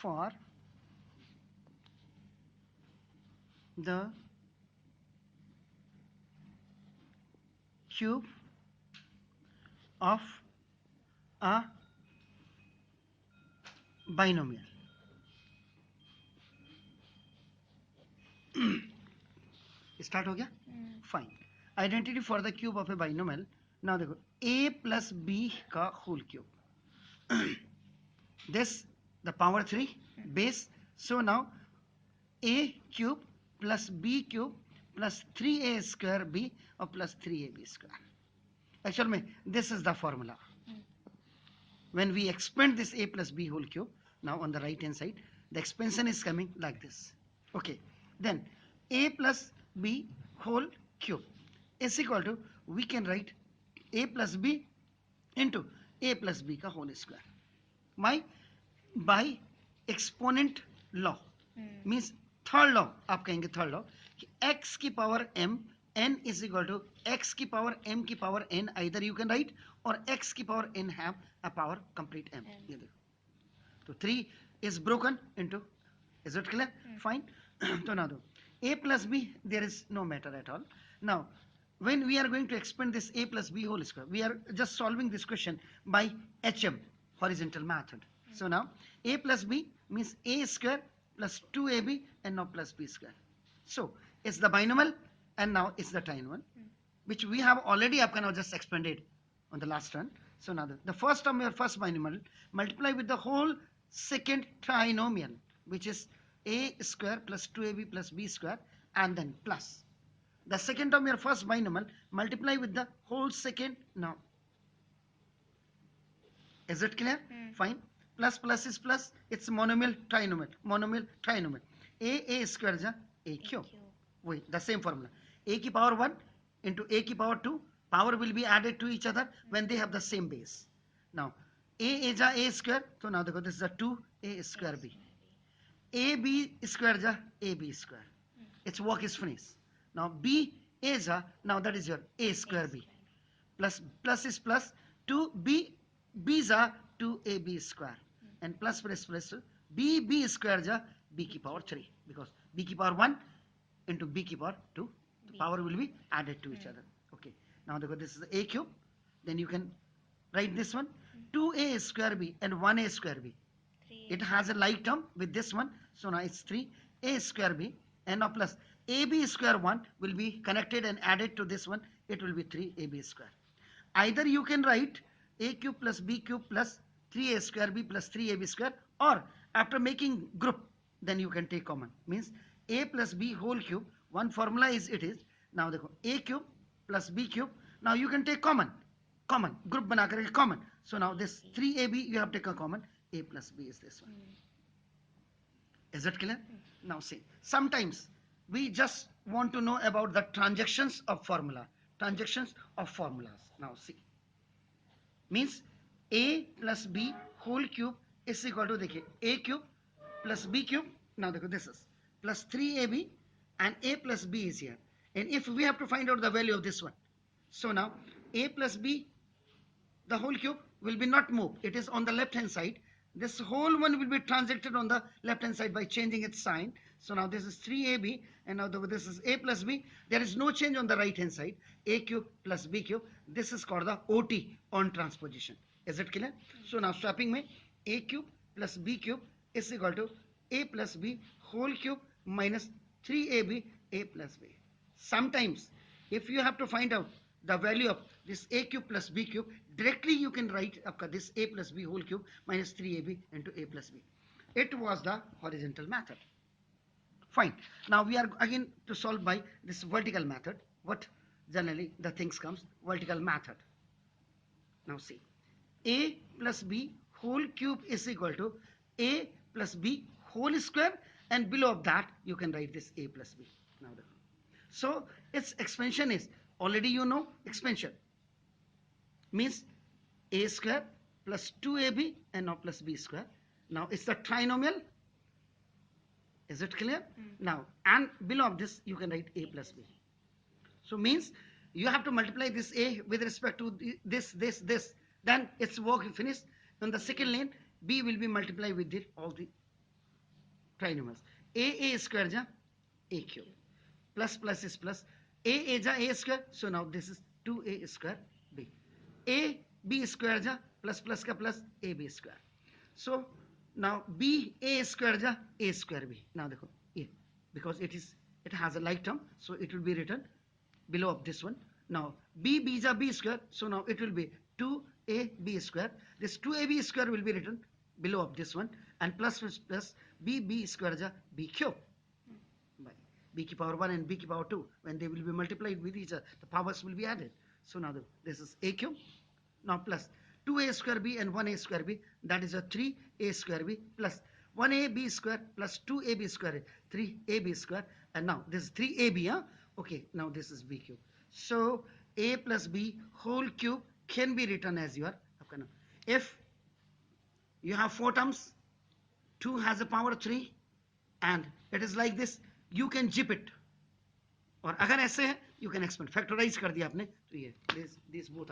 for the cube of a binomial. Start हो गया. Fine. Identity for the cube of a binomial. Now देखो a plus b का whole cube, this the power 3 base. So now a cube plus b cube plus 3a square b or plus 3ab square. Actually में this is the formula. When we expand this a plus b whole cube, now on the right hand side the expansion is coming like this. Okay, then a plus b whole cube is equal to, we can write a plus b into a plus b का whole square. My by exponent law means third law, आप कहेंगे third law कि x की power m n is equal to x की power m की power n, either you can write or x की power n have a power complete m. ये देखो तो 3 is broken into. Is it clear? Fine. तो ना दो a plus b, there is no matter at all. Now when we are going to expand this a plus b whole square, we are just solving this question by hm, horizontal method. So now a plus b means a square plus 2ab and now plus b square. So it's the binomial and now it's the trinomial, which we have already up now just expanded on the last run. So now the first term, your first binomial, multiply with the whole second trinomial, which is a square plus 2ab plus b square, and then plus the second term, your first binomial, multiply with the whole second. Now is it clear? Fine. Plus plus is plus, it's monomial trinomial, monomial trinomial. A square ja a cube. Wait, the same formula. A ki power 1 into a ki power 2, power will be added to each other when they have the same base. Now a ja a square, so now देखो this is a 2a square b. ab square ja ab square. Its work is finished. Now b a ja, now that is your a square b. Plus plus is plus 2b b's are 2ab square, and plus plus plus b square ja b की power 3, because b की power 1 into b की power 2, the power will be added to each other. Okay, now this is a cube, then you can write this one 2a square b and 1a square b. It has a like term with this one, so now it's 3a square b, and now plus ab square 1 will be connected and added to this one, it will be 3ab square. Either you can write a cube plus b cube plus 3a square b plus 3ab square, or after making group then you can take common, means a plus b whole cube. One formula is it is, now देखो a cube plus b cube, now you can take common group बना करके common. So now this 3ab you have taken common, a plus b is this one. Is it clear? Now see, sometimes we just want to know about the transactions of formula, transactions of formulas. Now see, means a plus b whole cube is equal to, देखिए a cube plus b cube, now देखो this is plus 3ab and a plus b is here, and if we have to find out the value of this one, so now a plus b the whole cube will be not moved, it is on the left hand side, this whole one will be transacted on the left hand side by changing its sign. So now this is 3ab and now this is a plus b, there is no change on the right hand side, a cube plus b cube, this is called the OT, on transposition. Is it clear? So now swapping में a cube plus b cube is equal to a plus b whole cube minus 3ab a plus b. Sometimes if you have to find out the value of this a cube plus b cube, directly you can write this a plus b whole cube minus 3ab into a plus b. It was the horizontal method. Fine. Now we are again to solve by this vertical method. What generally the things comes, vertical method. Now see, a plus b whole cube is equal to a plus b whole square, and below of that you can write this a plus b. Now so its expansion is, already you know expansion means a square plus 2ab and now plus b square. Now it's the trinomial. Is it clear? Now and below of this you can write a plus b. So means you have to multiply this a with respect to this, then its work finished. On the second lane b will be multiplied with it, all the trinomials. A square ja a cube. Plus plus is plus. A ja a square. So now this is 2a square b. A b square ja plus plus ka plus ab square. So now b a square ja a square b. Now देखो ये because it has a like term, so it will be written below of this one. Now b ja b square, so now it will be 2ab square. This 2ab square will be written below of this one, and plus plus plus b square ja b cube by b ki power 1 and b ki power 2. When they will be multiplied with each other, the powers will be added. So now this is a cube. Now plus 2a square b and 1a square b, that is a 3a square b plus 1ab square plus 2ab square, 3ab square, and now this is 3ab, huh? Okay, now this is b cube. So a plus b whole cube can be written as your, if you have 4 terms, 2 has a power 3, and it is like this, you can zip it. और अगर ऐसे है, you can expand, factorize कर दिया आपने, तो ये this both are